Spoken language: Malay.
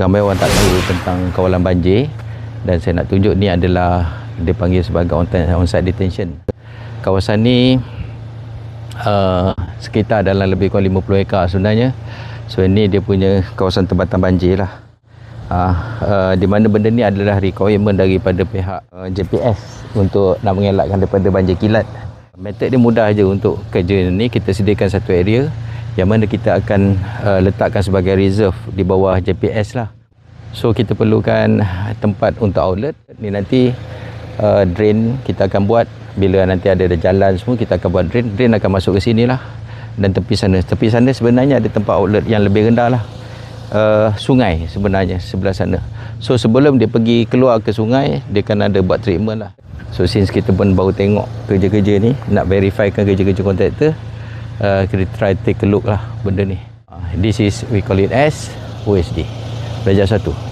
Ramai orang tak tahu tentang kawalan banjir, dan saya nak tunjuk ni adalah dipanggil sebagai on-site detention. Kawasan ni sekitar dalam lebih kurang 50 ekar sebenarnya. So ini dia punya kawasan tempatan banjir lah. Di mana benda ni adalah requirement daripada pihak JPS untuk nak mengelakkan daripada banjir kilat. Metod dia mudah aja untuk kerja ni. Kita sediakan satu area yang mana kita akan letakkan sebagai reserve di bawah JPS lah. So kita perlukan tempat untuk outlet ni. Nanti drain kita akan buat. Bila nanti ada jalan semua, kita akan buat drain akan masuk ke sini lah. Dan tepi sana sebenarnya ada tempat outlet yang lebih rendah lah. Sungai sebenarnya sebelah sana. So sebelum dia pergi keluar ke sungai, dia kan ada buat treatment lah. So since kita pun baru tengok kerja-kerja ni, nak verifykan kerja-kerja kontraktor, kita try take a look lah benda ni. This is, we call it as OSD, Darjah 1.